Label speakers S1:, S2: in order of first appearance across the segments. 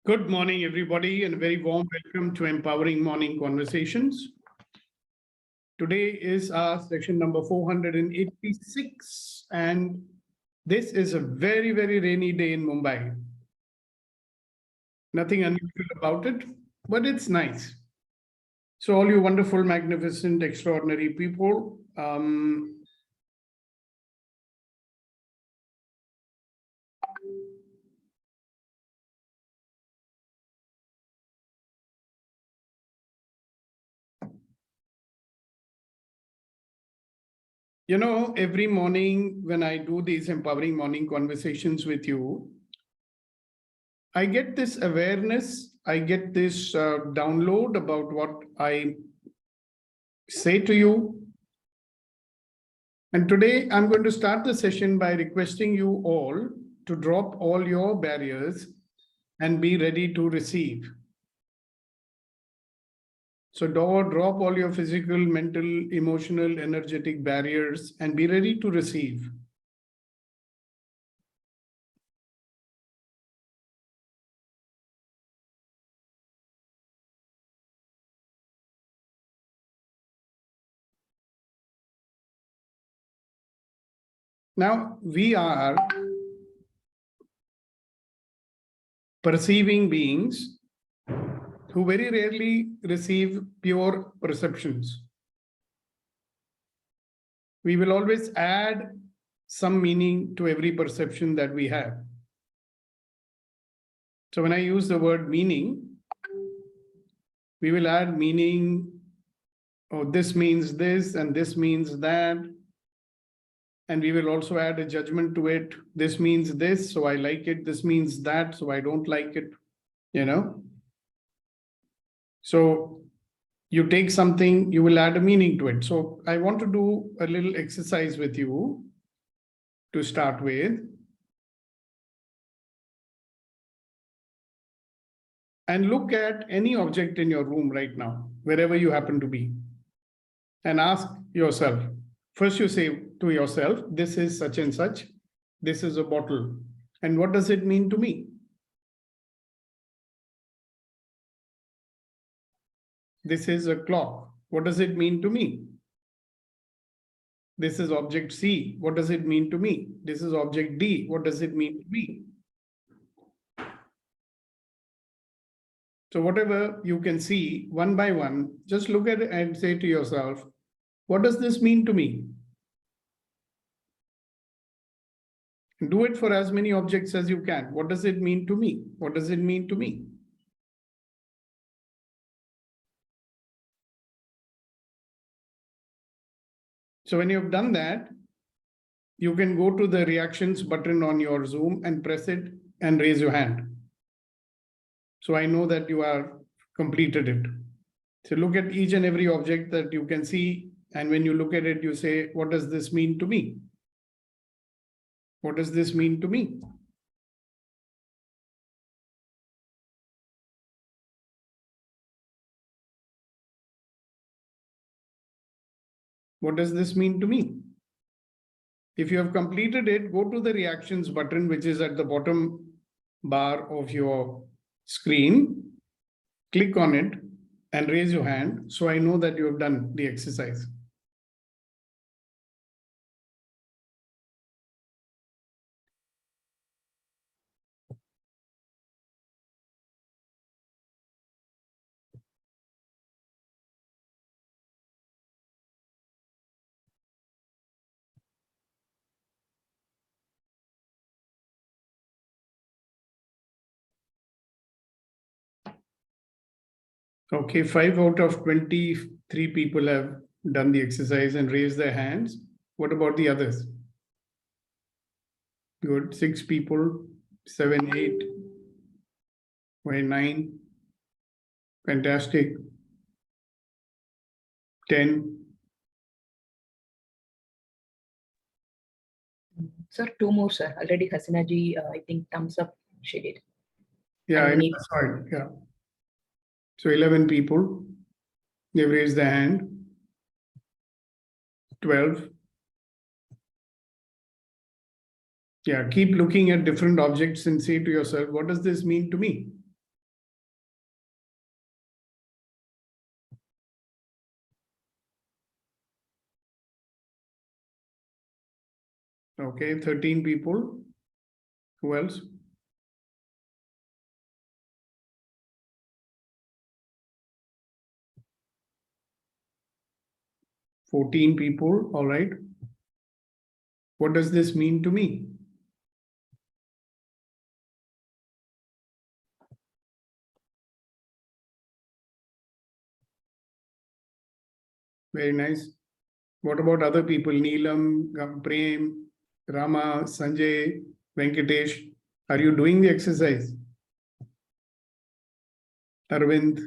S1: Good morning, everybody, and a very warm welcome to Empowering Morning Conversations. Today is our session number 486, and this is a very, very rainy day in Mumbai. Nothing unusual about it, but it's nice. So all you wonderful, magnificent, extraordinary people, you know, every morning when I do these Empowering Morning Conversations with you, I get this awareness, I get this download about what I say to you. And today I'm going to start the session by requesting you all to drop all your barriers and be ready to receive. So drop all your physical, mental, emotional, energetic barriers and be ready to receive. Now, we are perceiving beings who very rarely receive pure perceptions. We will always add some meaning to every perception that we have. So when I use the word meaning, we will add meaning, oh, this means this and this means that. And we will also add a judgment to it. This means this, so I like it. This means that, so I don't like it, you know. So you take something, you will add a meaning to it. So I want to do a little exercise with you to start with. And look at any object in your room right now, wherever you happen to be, and ask yourself. First, you say to yourself, this is such and such. This is a bottle. And what does it mean to me? This is a clock. What does it mean to me? This is object C. What does it mean to me? This is object D. What does it mean to me? So whatever you can see one by one, just look at it and say to yourself, what does this mean to me? Do it for as many objects as you can. What does it mean to me? What does it mean to me? So when you've done that, you can go to the reactions button on your Zoom and press it and raise your hand. So I know that you are completed it. So look at each and every object that you can see. And when you look at it, you say, what does this mean to me? What does this mean to me? What does this mean to me? If you have completed it, go to the reactions button, which is at the bottom bar of your screen. Click on it and raise your hand. So I know that you have done the exercise. Okay, 5 out of 23 people have done the exercise and raised their hands. What about the others? Good, 6 people, 7, 8, 9. Fantastic. 10.
S2: Sir, 2 more, sir. Already Hasina ji, I think thumbs up she did.
S1: Yeah, I saw it. Yeah. So 11 people, they've raised their hand. 12. Yeah, keep looking at different objects and say to yourself, what does this mean to me? Okay, 13 people. Who else? "14 people, all right. What does this mean to me?" Very nice. What about other people? Neelam, Prem, Rama, Sanjay, Venkatesh. Are you doing the exercise? Arvind,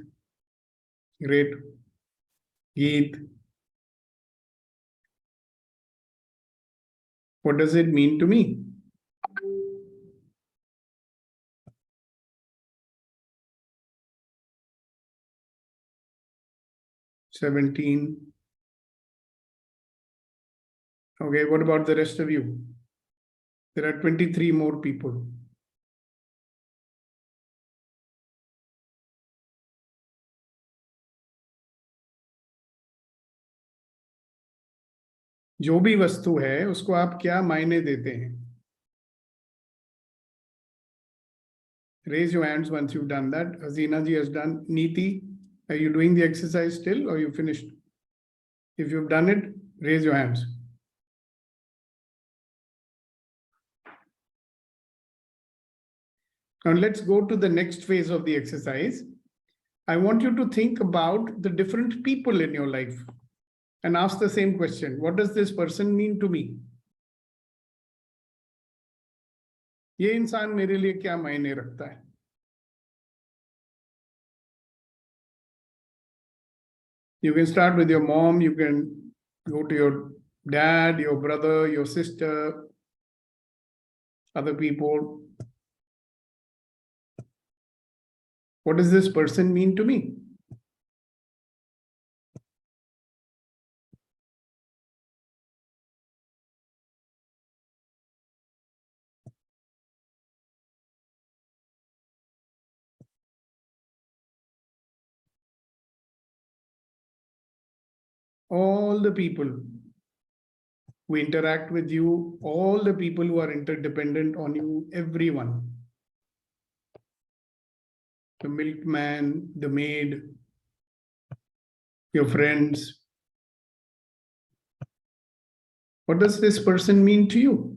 S1: great. Geet. What does it mean to me? "17. Okay, what about the rest of you? There are 23 more people. जो भी वस्तु है उसको आप क्या मायने देते हैं? Raise your hands once you've done that. Hasina ji has done. Neeti, are you doing the exercise still or you finished? If you've done it, raise your hands. Now let's go to the next phase of the exercise. I want you to think about the different people in your life and ask the same question. What does this person mean to me? ये इंसान मेरे लिए क्या मायने रखता है? You can start with your mom, you can go to your dad, your brother, your sister, other people. What does this person mean to me? All the people who interact with you, all the people who are interdependent on you, everyone. The milkman, the maid, your friends. What does this person mean to you?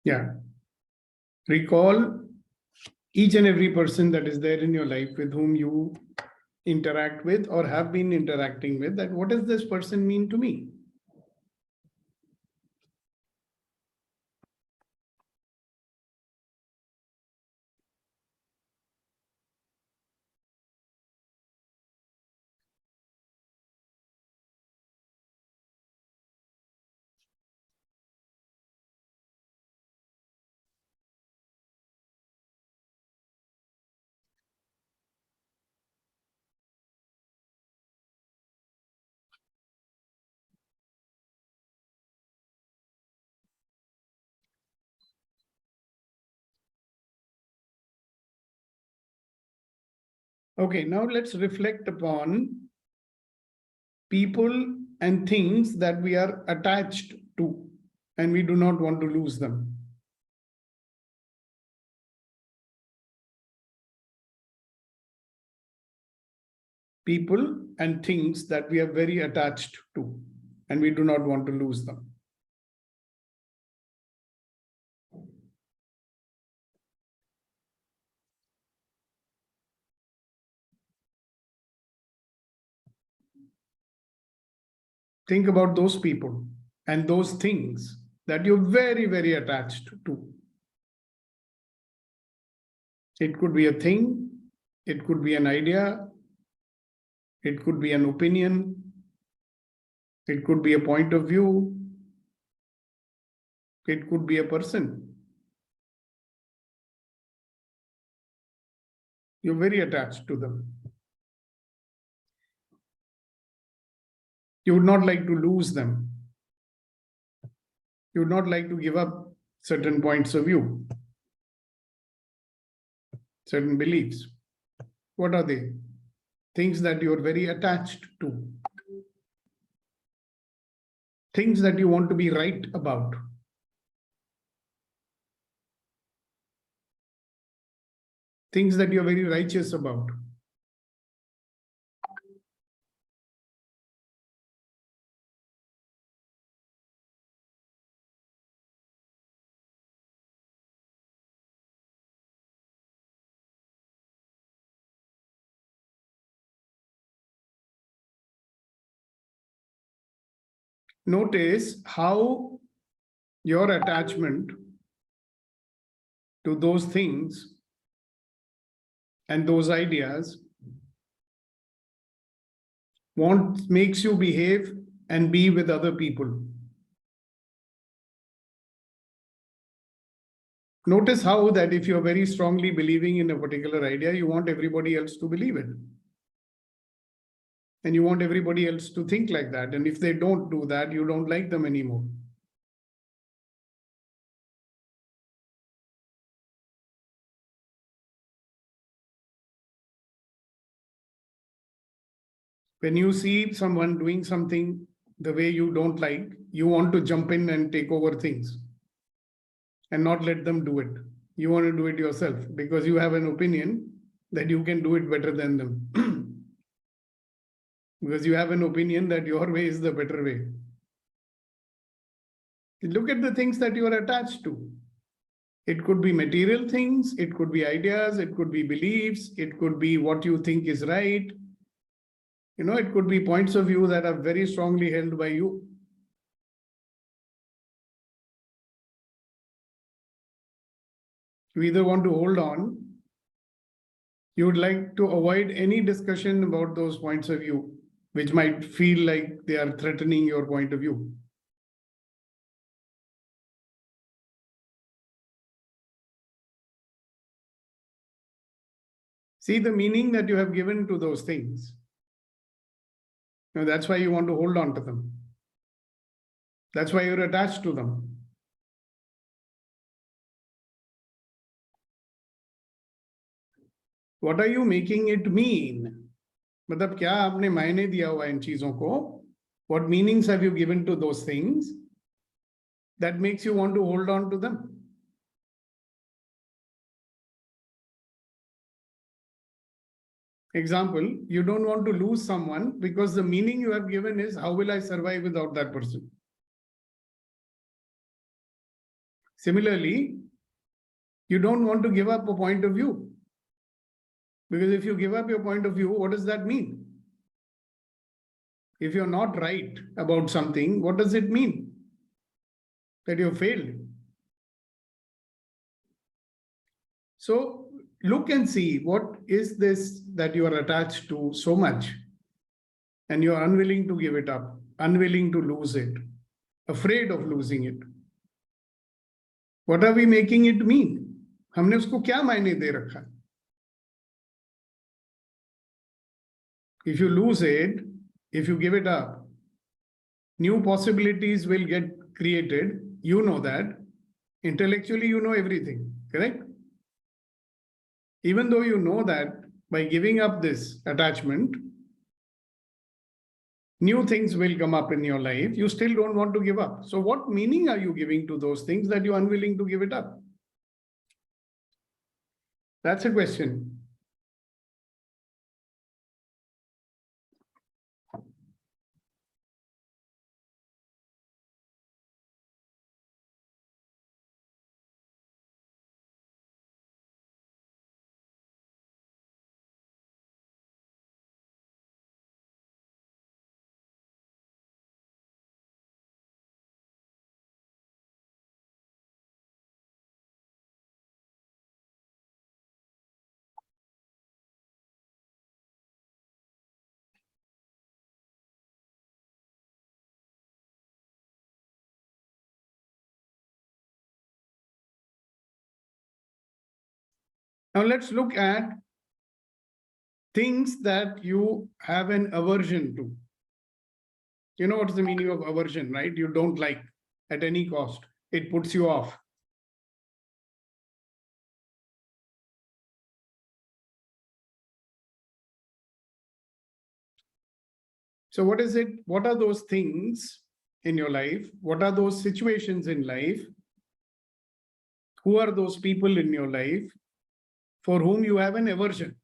S1: Yeah. Recall each and every person that is there in your life with whom you interact with or have been interacting with, that what does this person mean to me? Okay, now let's reflect upon people and things that we are attached to and we do not want to lose them. People and things that we are very attached to and we do not want to lose them. Think about those people and those things that you're very, very attached to. It could be a thing, It could be an idea. It could be an opinion. It could be a point of view. It could be a person. You're very attached to them. You would not like to lose them. You would not like to give up certain points of view, certain beliefs. What are they? Things that you're very attached to. Things that you want to be right about. Things that you're very righteous about. Notice how your attachment to those things and those ideas makes you behave and be with other people. Notice how that if you're very strongly believing in a particular idea, you want everybody else to believe it. And you want everybody else to think like that. And if they don't do that, you don't like them anymore. When you see someone doing something the way you don't like, you want to jump in and take over things and not let them do it. You want to do it yourself because you have an opinion that you can do it better than them. Because you have an opinion that your way is the better way. Look at the things that you are attached to. It could be material things, it could be ideas, it could be beliefs, it could be what you think is right. It could be points of view that are very strongly held by you. You either want to hold on, you would like to avoid any discussion about those points of view, which might feel like they are threatening your point of view. See the meaning that you have given to those things. That's why you want to hold on to them. That's why you're attached to them. What are you making it mean? मतलब क्या आपने मायने दिया हुआ इन चीजों को? What meanings have you given to those things that makes you want to hold on to them? Example, you don't want to lose someone because the meaning you have given is, how will I survive without that person? Similarly, you don't want to give up a point of view. Because if you give up your point of view, what does that mean? If you're not right about something, what does it mean? That you failed. So look and see, what is this that you are attached to so much and you are unwilling to give it up, unwilling to lose it, afraid of losing it. What are we making it mean? हमने उसको क्या मायने दे रखा है? If you lose it, if you give it up, new possibilities will get created. You know that. Intellectually, you know everything, correct? Even though you know that by giving up this attachment, new things will come up in your life, you still don't want to give up. So what meaning are you giving to those things that you're unwilling to give it up? That's a question. Now let's look at things that you have an aversion to. You know what's the meaning of aversion, right? You don't like at any cost. It puts you off. So what is it? What are those things in your life? What are those situations in life? Who are those people in your life for whom you have an aversion?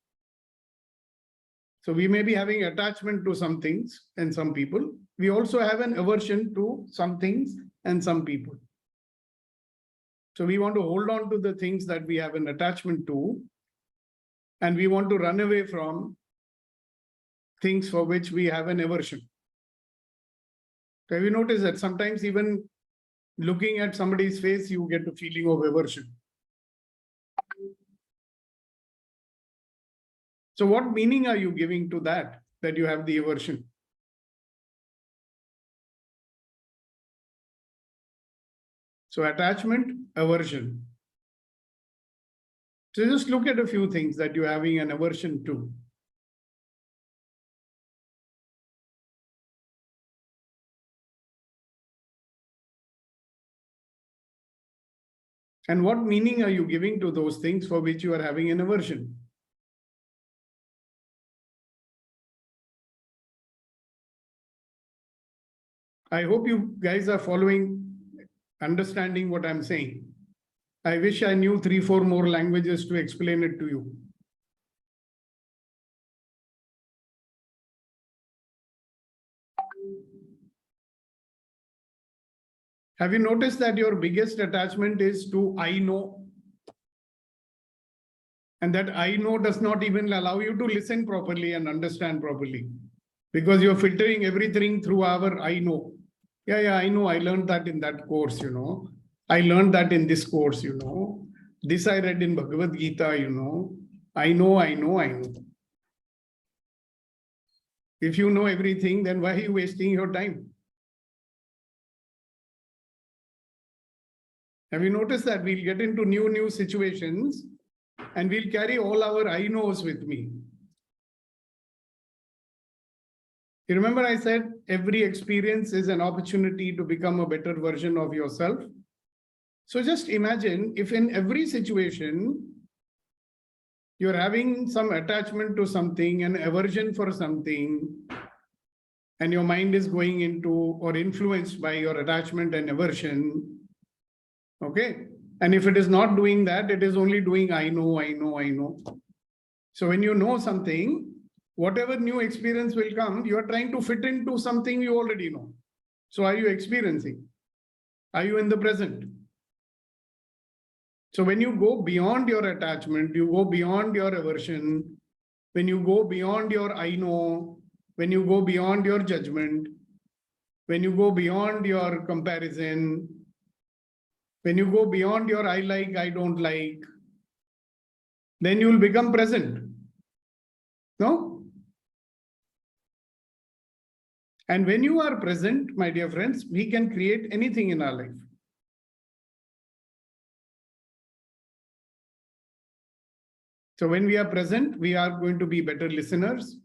S1: So we may be having attachment to some things and some people. We also have an aversion to some things and some people. So we want to hold on to the things that we have an attachment to, and we want to run away from things for which we have an aversion. So have you noticed that sometimes even looking at somebody's face, you get a feeling of aversion? So what meaning are you giving to that you have the aversion? So attachment, aversion. So just look at a few things that you're having an aversion to. And what meaning are you giving to those things for which you are having an aversion? I hope you guys are following, understanding what I'm saying. I wish I knew 3-4 more languages to explain it to you. Have you noticed that your biggest attachment is to I know? And that I know does not even allow you to listen properly and understand properly, because you're filtering everything through our I know. Yeah, I know. I learned that in that course, you know. I learned that in this course, you know. This I read in Bhagavad Gita, you know. I know. If you know everything, then why are you wasting your time? Have you noticed that we'll get into new situations and we'll carry all our I knows with me? You remember I said every experience is an opportunity to become a better version of yourself. So just imagine if in every situation you're having some attachment to something, an aversion for something, and your mind is going into or influenced by your attachment and aversion. Okay. And if it is not doing that, it is only doing I know. So when you know something, whatever new experience will come, you are trying to fit into something you already know. So are you experiencing? Are you in the present? So when you go beyond your attachment, you go beyond your aversion, when you go beyond your I know, when you go beyond your judgment, when you go beyond your comparison, when you go beyond your I like, I don't like, then you will become present. No? And when you are present, my dear friends, we can create anything in our life. So when we are present, we are going to be better listeners.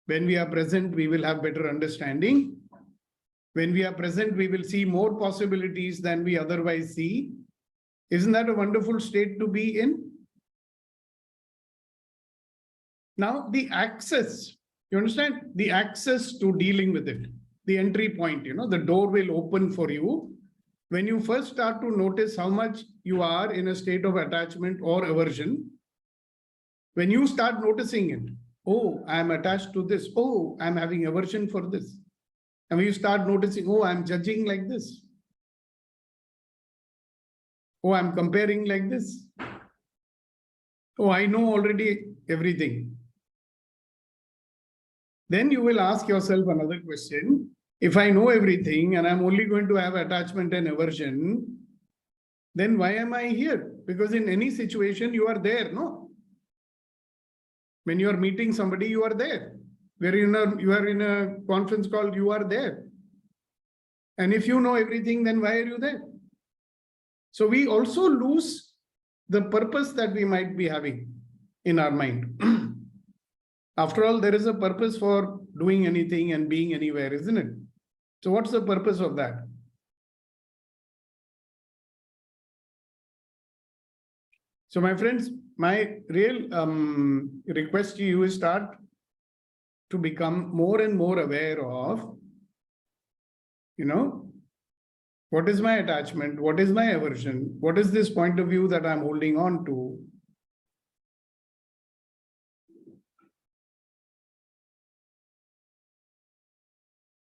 S1: When we are present, we will have better understanding. When we are present, we will see more possibilities than we otherwise see. Isn't that a wonderful state to be in? Now, the access, you understand? The access to dealing with it, the entry point, you know, the door will open for you. When you first start to notice how much you are in a state of attachment or aversion, when you start noticing it, oh, I'm attached to this. Oh, I'm having aversion for this. And when you start noticing, oh, I'm judging like this. Oh, I'm comparing like this. Oh, I know already everything. Then you will ask yourself another question. If I know everything and I'm only going to have attachment and aversion, then why am I here? Because in any situation, you are there, no? When you are meeting somebody, you are there. You are in a conference call, you are there. And if you know everything, then why are you there? So we also lose the purpose that we might be having in our mind. After all, there is a purpose for doing anything and being anywhere, isn't it? So what's the purpose of that? So my friends, my real request to you is start to become more and more aware of, what is my attachment? What is my aversion? What is this point of view that I'm holding on to?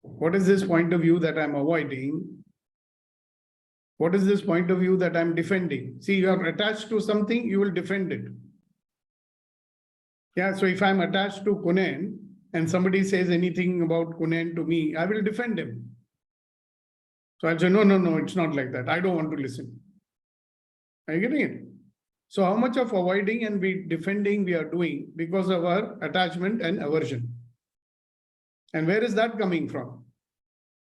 S1: What is this point of view that I'm avoiding? What is this point of view that I'm defending? See, you are attached to something, you will defend it. Yeah, so if I'm attached to Kunen and somebody says anything about Kunen to me, I will defend him. So I'll say, no, it's not like that. I don't want to listen. Are you getting it? So how much of avoiding and defending we are doing because of our attachment and aversion? And where is that coming from?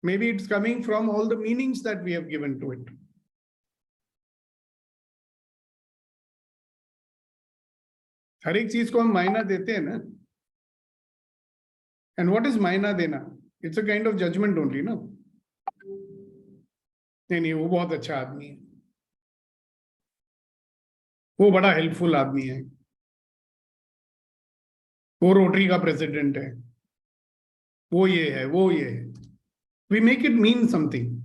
S1: Maybe it's coming from all the meanings that we have given to it. हर एक चीज को हम मायना देते हैं ना. And what is मायना देना? It's a kind of judgment only, no? नहीं, वो बहुत अच्छा आदमी है, वो बड़ा हेल्पफुल आदमी है, वो रोटरी का प्रेसिडेंट है, वो ये है, वो ये है. We make it mean something,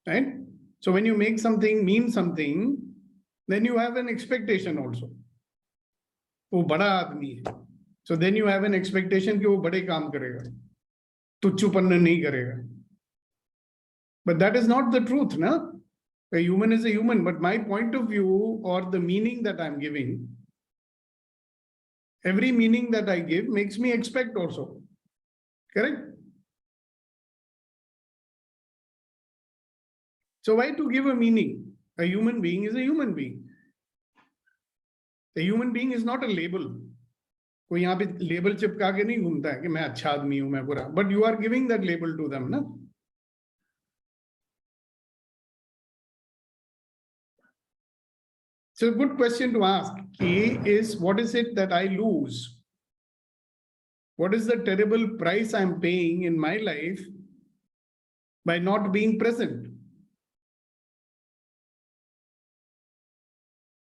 S1: right? So when you make something mean something, then you have an expectation also. वो बड़ा आदमी है, so then you have an expectation कि वो बड़े काम करेगा, तुच्छुपन्न नहीं करेगा. But that is not the truth, na? A human is a human, but my point of view or the meaning that I'm giving, every meaning that I give makes me expect also. Correct? So why to give a meaning? A human being is a human being. A human being is not a label. कोई यहाँ पे label चिपका के नहीं घूमता है कि मैं अच्छा आदमी हूं, मैं बुरा. But you are giving that label to them, na? So a good question to ask is, what is it that I lose? What is the terrible price I'm paying in my life by not being present?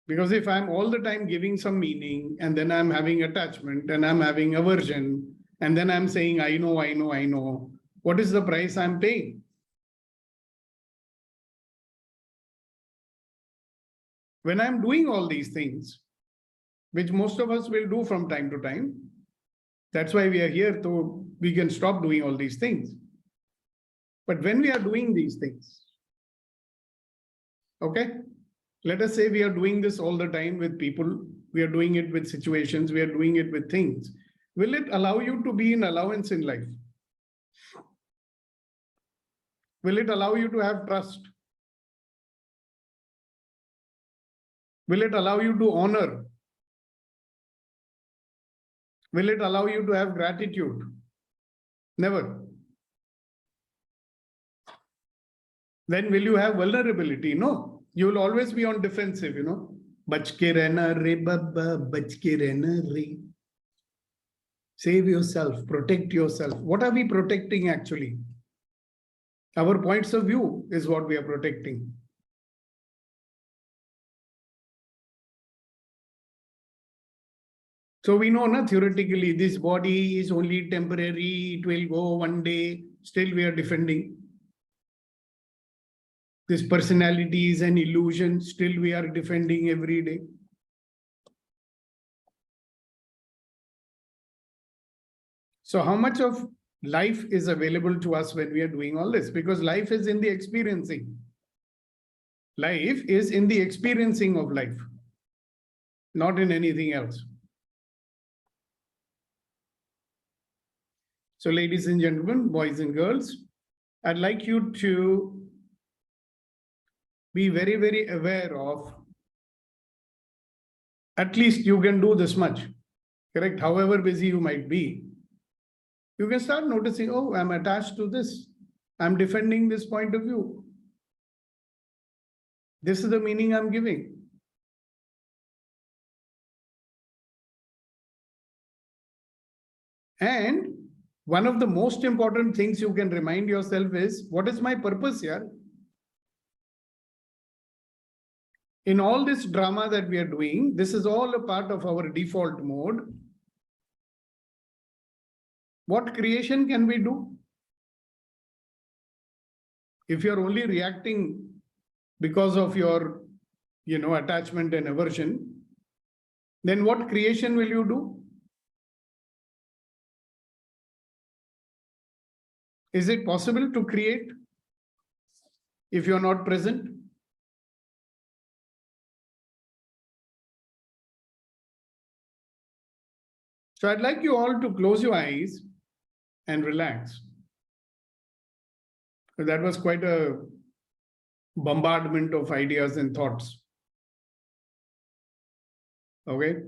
S1: Because if I'm all the time giving some meaning and then I'm having attachment and I'm having aversion and then I'm saying, I know, what is the price I'm paying? When I'm doing all these things, which most of us will do from time to time, that's why we are here, so we can stop doing all these things. But when we are doing these things, okay, let us say we are doing this all the time with people, we are doing it with situations, we are doing it with things. Will it allow you to be in allowance in life? Will it allow you to have trust? Will it allow you to honor? Will it allow you to have gratitude? Never. Then will you have vulnerability? No. You will always be on defensive, Bach ke rehna re baba, bach ke rehna re. Save yourself, protect yourself. What are we protecting actually? Our points of view is what we are protecting. So we know, theoretically, this body is only temporary, it will go one day, still we are defending. This personality is an illusion, still we are defending every day. So how much of life is available to us when we are doing all this? Because life is in the experiencing. Life is in the experiencing of life, not in anything else. So ladies and gentlemen, boys and girls, I'd like you to be very, very aware of, at least you can do this much, correct? However busy you might be, you can start noticing, oh, I'm attached to this. I'm defending this point of view. This is the meaning I'm giving. And one of the most important things you can remind yourself is, what is my purpose here? In all this drama that we are doing, this is all a part of our default mode. What creation can we do? If you're only reacting because of your, attachment and aversion, then what creation will you do? Is it possible to create if you're not present? So I'd like you all to close your eyes and relax. So that was quite a bombardment of ideas and thoughts. Okay.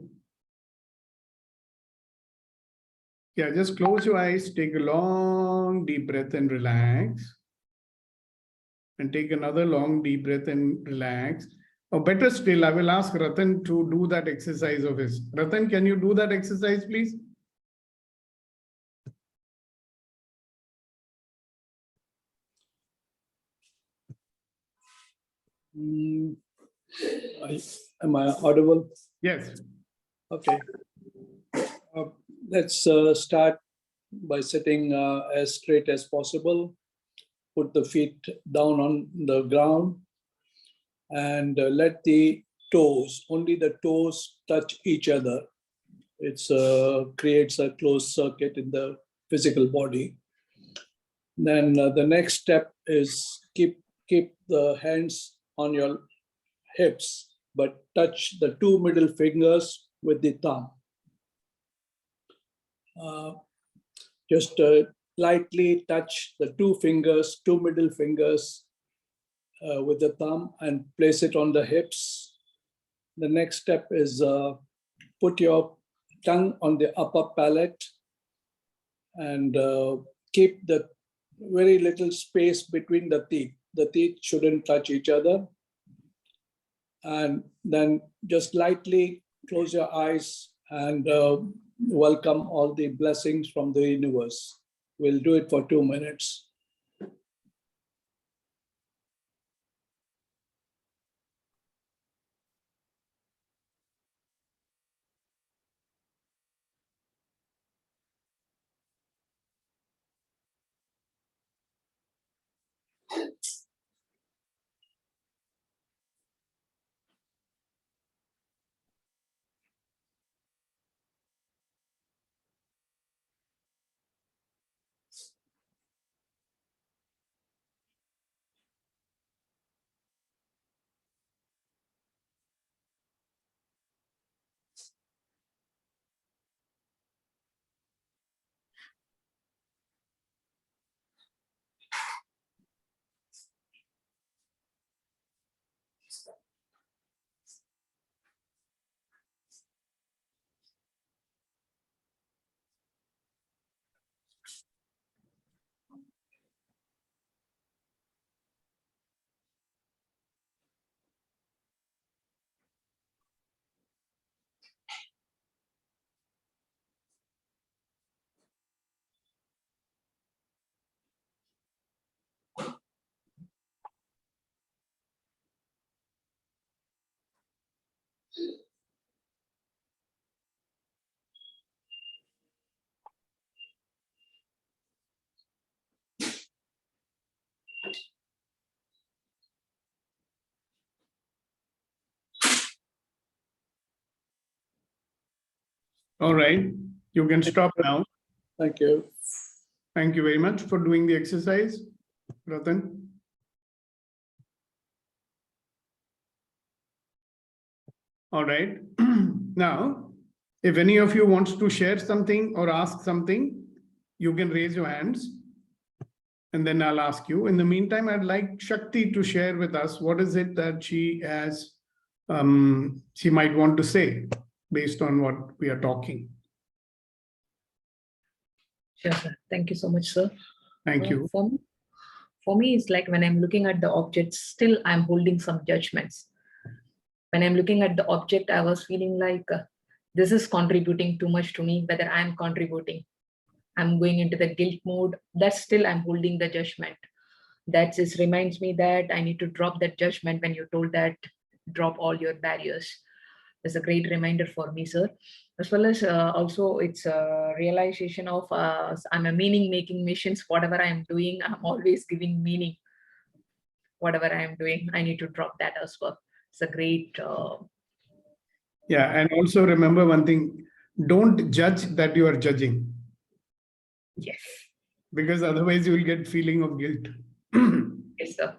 S1: Yeah, just close your eyes, take a long deep breath and relax. And take another long deep breath and relax. Or better still, I will ask Ratan to do that exercise of his. Ratan, can you do that exercise, please?
S3: Am I audible?
S1: Yes.
S3: Okay. Let's start by sitting as straight as possible. Put the feet down on the ground and let the toes, only the toes, touch each other. It creates a closed circuit in the physical body. Then the next step is keep the hands on your hips, but touch the two middle fingers with the thumb. Just lightly touch the two middle fingers with the thumb and place it on the hips. The next step is put your tongue on the upper palate and keep the very little space between the teeth. The teeth shouldn't touch each other. And then just lightly close your eyes and welcome all the blessings from the universe. We'll do it for 2 minutes.
S1: All right. You can stop now.
S3: Thank you.
S1: Thank you very much for doing the exercise, Ratan. All right. Now, if any of you wants to share something or ask something, you can raise your hands and then I'll ask you. In the meantime, I'd like Shakti to share with us what is it that she has, she might want to say based on what we are talking.
S2: Sure, sir. Thank you so much, sir.
S1: Thank you.
S2: For me, it's like when I'm looking at the object, still I'm holding some judgments. When I'm looking at the object, I was feeling like this is contributing too much to me, whether I'm contributing. I'm going into the guilt mode, that's still I'm holding the judgment. That just reminds me that I need to drop that judgment when you told that drop all your barriers. That's a great reminder for me, sir. As well as also it's a realization of I'm a meaning making missions. Whatever I'm doing, I'm always giving meaning. Whatever I'm doing, I need to drop that as well. It's a great,
S1: Yeah, and also remember one thing, don't judge that you are judging,
S2: yes,
S1: because otherwise you will get feeling of guilt.
S2: yes, sir.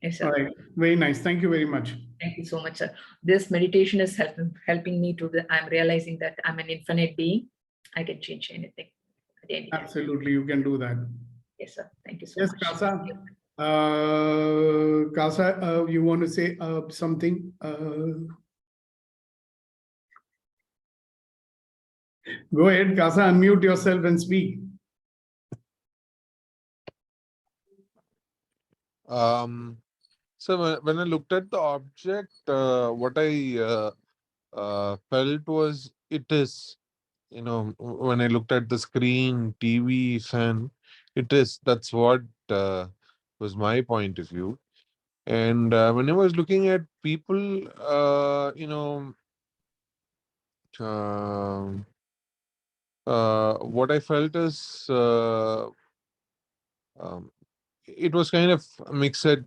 S2: Yes,
S1: All
S2: sir.
S1: right, very nice. Thank you very much.
S2: Thank you so much, sir. This meditation is helping me to I'm realizing that I'm an infinite being. I can change anything at any time.
S1: Absolutely, you can do that.
S2: Yes, sir. Thank you so
S1: Yes,
S2: much.
S1: Kasa. Kasa, you want to say something? Go ahead, Kasa, unmute yourself and speak.
S4: So when I looked at the object, what I felt was it is, when I looked at the screen, TV, fan, that's what was my point of view. And when I was looking at people, um what I felt is it was kind of mixed. We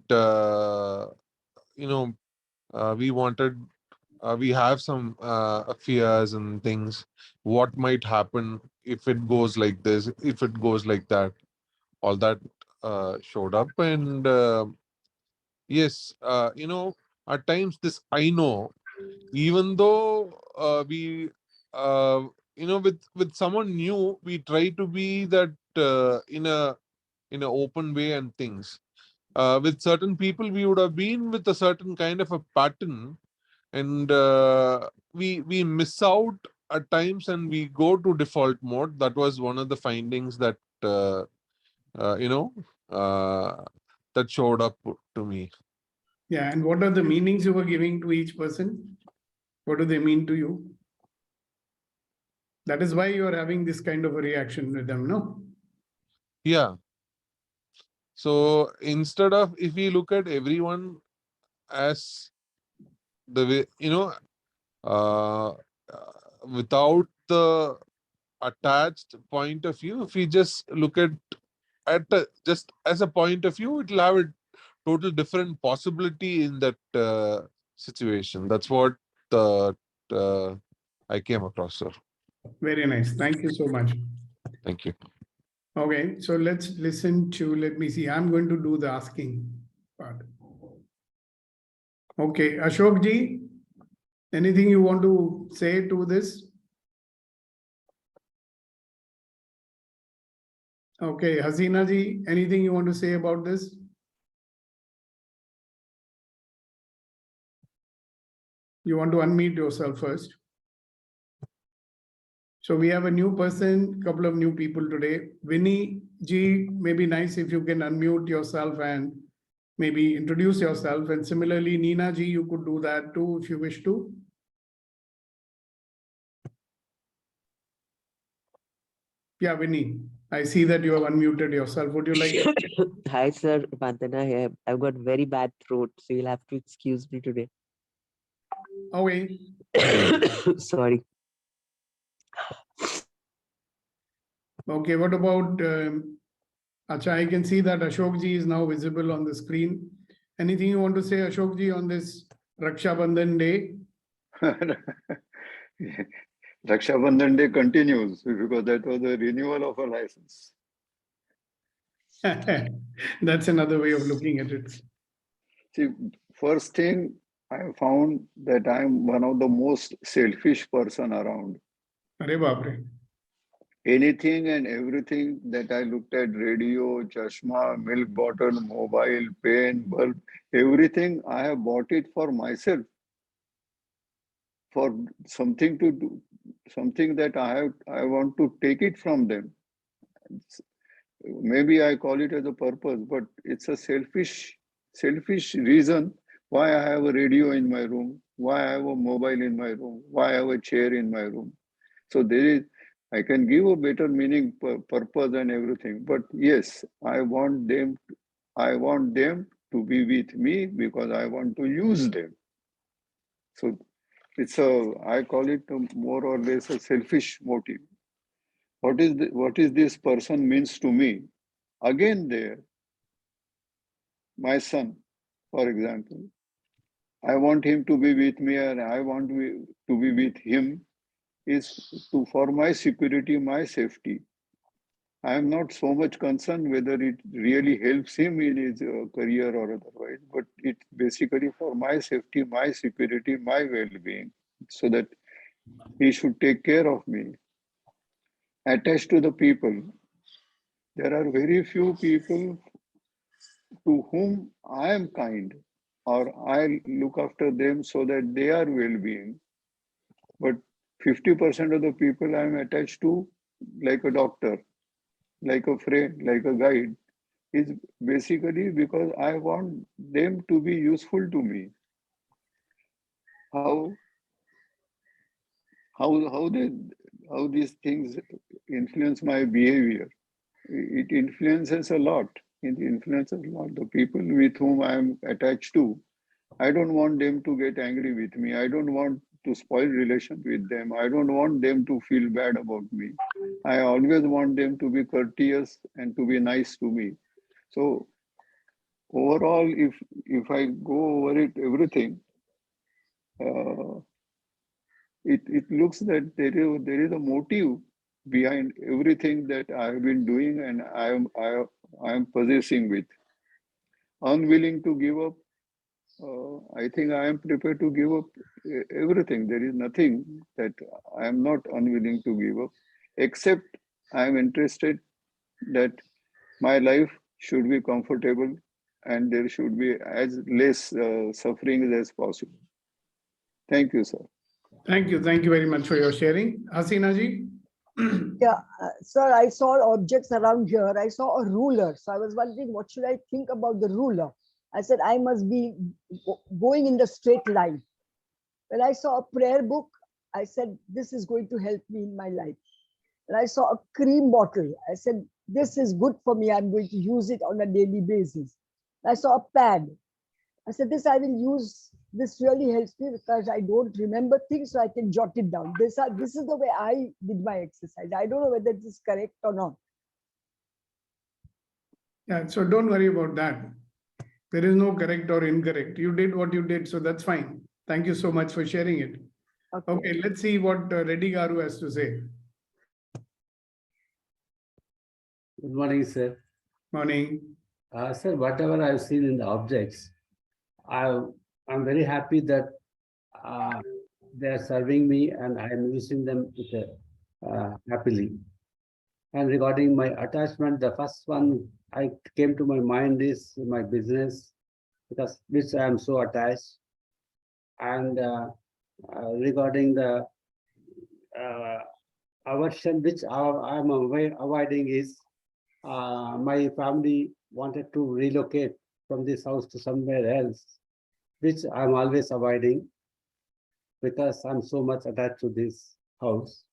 S4: wanted, we have some fears and things. What might happen if it goes like this, if it goes like that? All that showed up, and yes, at times this I know, even though we with someone new we try to be that in a open way and things. With certain people we would have been with a certain kind of a pattern, and we miss out at times and we go to default mode. That was one of the findings that uh, you know uh, that showed up to me.
S1: Yeah, and what are the meanings you were giving to each person? What do they mean to you? That is why you are having this kind of a reaction with them, no?
S4: Yeah. So instead of, if we look at everyone as the way, uh, without the attached point of view, if we just look at just as a point of view, it'll have a total different possibility in that situation. That's what uh, I came across, sir.
S1: Very nice. Thank you so much.
S4: Thank you.
S1: Okay, so let's listen to, let me see, I'm going to do the asking part. Okay, Ashok ji, anything you want to say to this? Okay, Hasina ji, anything you want to say about this? You want to unmute yourself first. So we have a new person, couple of new people today. Vinny ji, maybe nice if you can unmute yourself and maybe introduce yourself. And similarly, Neena ji, you could do that too if you wish to. Yeah, Vinny, I see that you have unmuted yourself. Would you like to?
S5: Hi, sir. Vandana here. I've got very bad throat, so you'll have to excuse me today.
S1: Okay.
S5: Sorry.
S1: Okay, what about Acha? I can see that Ashok ji is now visible on the screen. Anything you want to say, Ashok ji, on this Raksha Bandhan day?
S6: Raksha Bandhan Day continues because that was the renewal of a license.
S1: That's another way of looking at it.
S6: See, first thing I found that I'm one of the most selfish person around.
S1: Arey baap re.
S6: Anything and everything that I looked at, radio, chashma, milk bottle, mobile, pen, bulb, everything, I have bought it for myself. For something to do, something that I want to take it from them. Maybe I call it as a purpose, but it's a selfish reason why I have a radio in my room, why I have a mobile in my room, why I have a chair in my room. So I can give a better meaning, purpose and everything. But yes, I want them to be with me because I want to use them. So I call it more or less a selfish motive. What is this person means to me? Again there, my son, for example, I want him to be with me and I want to be with him is for my security, my safety. I am not so much concerned whether it really helps him in his career or otherwise, but it's basically for my safety, my security, my well-being, so that he should take care of me. Attached to the people, there are very few people to whom I am kind or I look after them so that they are well-being. But 50% of the people I am attached to, like a doctor, like a friend, like a guide, is basically because I want them to be useful to me. How these things influence my behavior? It influences a lot. It influences a lot. The people with whom I am attached to, I don't want them to get angry with me. I don't want to spoil relations with them. I don't want them to feel bad about me. I always want them to be courteous and to be nice to me. So overall, if I go over it, everything, it looks that there is a motive behind everything that I have been doing and I am possessing with. Unwilling to give up, I think I am prepared to give up everything. There is nothing that I am not unwilling to give up, except I am interested that my life should be comfortable and there should be as less suffering as possible. Thank you, sir.
S1: Thank you. Thank you very much for your sharing. Hasina ji?
S7: Yeah, sir, I saw objects around here. I saw a ruler. So I was wondering, what should I think about the ruler? I said, I must be going in the straight line. When I saw a prayer book, I said, this is going to help me in my life. When I saw a cream bottle, I said, this is good for me. I'm going to use it on a daily basis. I saw a pad. I said, this I will use. This really helps me because I don't remember things, so I can jot it down. This is the way I did my exercise. I don't know whether this is correct or not.
S1: Yeah, so don't worry about that. There is no correct or incorrect. You did what you did, so that's fine. Thank you so much for sharing it. Okay, let's see what Reddy Garu has to say.
S8: Good morning, sir.
S1: Morning.
S8: Sir, whatever I've seen in the objects, I'm very happy that they are serving me and I am using them happily. And regarding my attachment, the first one I came to my mind is my business, because which I am so attached. And regarding the aversion which I am avoiding is my family wanted to relocate from this house to somewhere else, which I'm always avoiding because I'm so much attached to this house.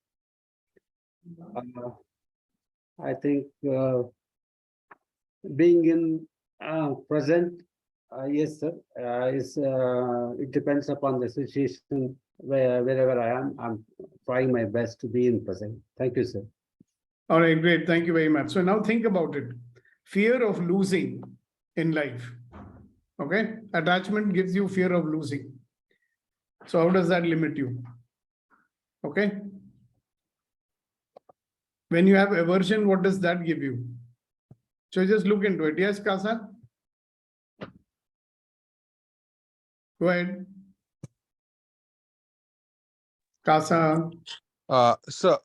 S8: I think being in present, yes, sir, it depends upon the situation wherever I am. I'm trying my best to be in present. Thank you, sir.
S1: All right, great. Thank you very much. So now think about it. Fear of losing in life. Okay. Attachment gives you fear of losing. So how does that limit you? Okay. When you have aversion, what does that give you? So just look into it. Yes, Kasa? Go ahead. Kasa.
S4: So,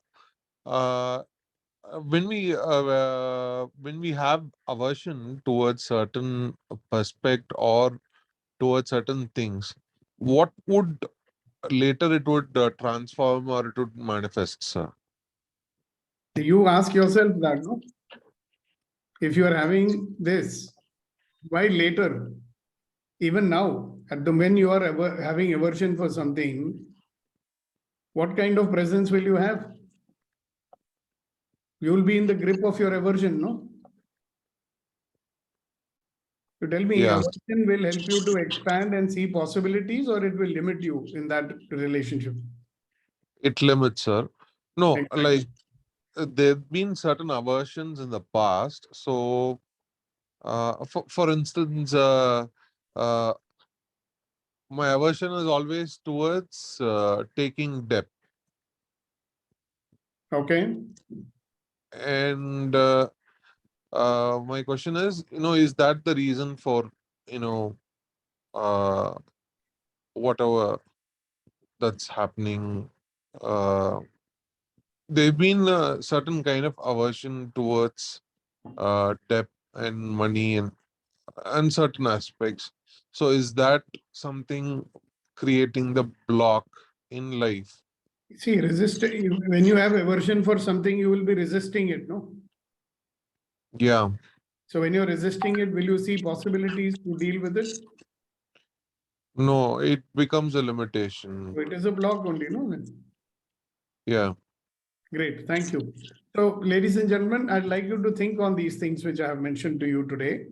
S4: when we have aversion towards certain perspective or towards certain things, what would later it would transform or it would manifest, sir?
S1: You ask yourself that, no? If you are having this, why later? Even now, when you are having aversion for something, what kind of presence will you have? You will be in the grip of your aversion, no? You tell me,
S4: Yeah.
S1: aversion will help you to expand and see possibilities, or it will limit you in that relationship?
S4: It limits, sir. No,
S1: Exactly.
S4: like there've been certain aversions in the past. So, for instance, my aversion is always towards taking debt,
S1: Okay.
S4: and my question is, is that the reason for, uh, whatever that's happening? There've been a certain kind of aversion towards debt and money and certain aspects. So is that something creating the block in life?
S1: See, when you have aversion for something, you will be resisting it, no?
S4: Yeah.
S1: So when you're resisting it, will you see possibilities to deal with it?
S4: No, it becomes a limitation.
S1: So it is a block only, no?
S4: Yeah.
S1: Great, thank you. So, ladies and gentlemen, I'd like you to think on these things which I have mentioned to you today.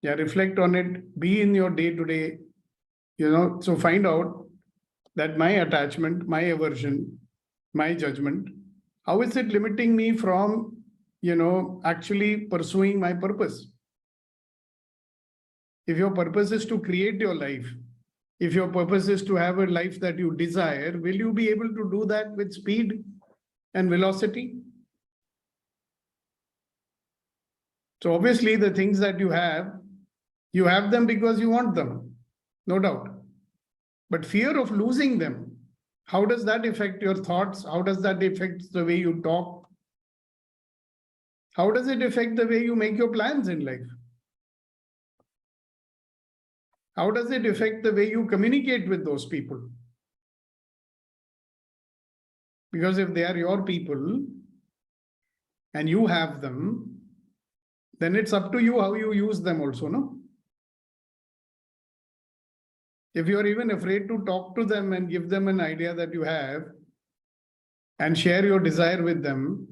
S1: Yeah, reflect on it, be in your day-to-day, so find out that my attachment, my aversion, my judgment, how is it limiting me from, actually pursuing my purpose? If your purpose is to create your life, if your purpose is to have a life that you desire, will you be able to do that with speed and velocity? So obviously the things that you have them because you want them, no doubt. But fear of losing them, how does that affect your thoughts? How does that affect the way you talk? How does it affect the way you make your plans in life? How does it affect the way you communicate with those people? Because if they are your people and you have them, then it's up to you how you use them also, no? If you're even afraid to talk to them and give them an idea that you have and share your desire with them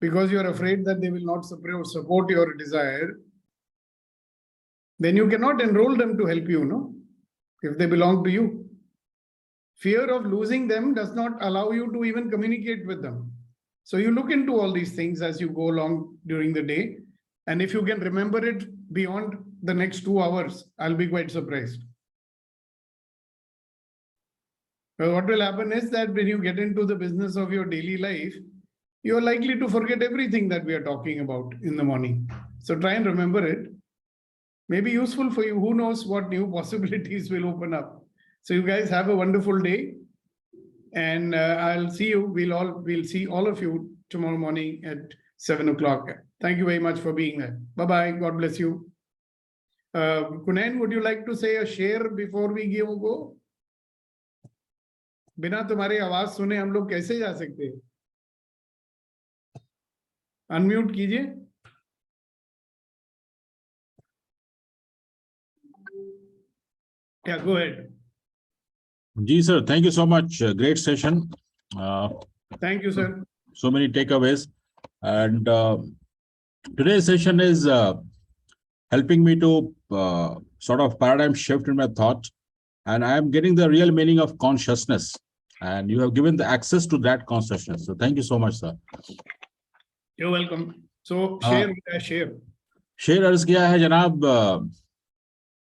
S1: because you're afraid that they will not support your desire, then you cannot enroll them to help you, no? If they belong to you. Fear of losing them does not allow you to even communicate with them. So you look into all these things as you go along during the day. And if you can remember it beyond the next 2 hours, I'll be quite surprised. Well, what will happen is that when you get into the business of your daily life, you're likely to forget everything that we are talking about in the morning. So try and remember it. Maybe useful for you. Who knows what new possibilities will open up. So you guys have a wonderful day. And I'll see you. We'll see all of you tomorrow morning at 7 o'clock. Thank you very much for being there. Bye-bye. God bless you. Kunain, would you like to say a share before we go? बिना तुम्हारी आवाज सुने हम लोग कैसे जा सकते हैं? अनम्यूट कीजिए. Yeah, go ahead.
S9: Ji sir, thank you so much. Great session.
S1: Thank you, sir.
S9: So many takeaways, and today's session is helping me to sort of paradigm shift in my thought, and I am getting the real meaning of consciousness, and you have given the access to that consciousness. So thank you so much, sir.
S1: You're welcome. So share.
S9: Share अर्ज किया है जनाब.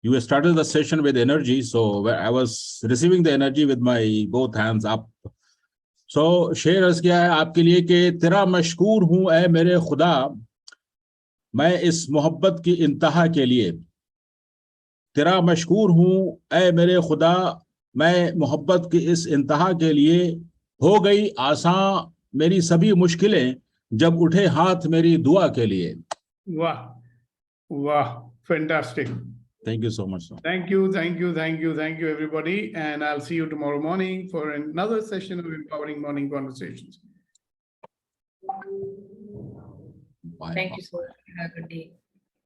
S9: You started the session with energy, so I was receiving the energy with my both hands up. So share अर्ज किया है आपके लिए कि तेरा मशकूर हूँ ऐ मेरे खुदा, मैं इस मोहब्बत की इंतहा के लिए. तेरा मशकूर हूँ ऐ मेरे खुदा, मैं मोहब्बत की इस इंतहा के लिए. हो गई आसान मेरी सभी मुश्किलें जब उठे हाथ मेरी दुआ के लिए.
S1: Wow. Wow. Fantastic.
S9: Thank you so much, sir.
S1: Thank you, everybody. And I'll see you tomorrow morning for another session of Empowering Morning Conversations.
S9: Bye.
S2: Thank you, sir. Have a good day.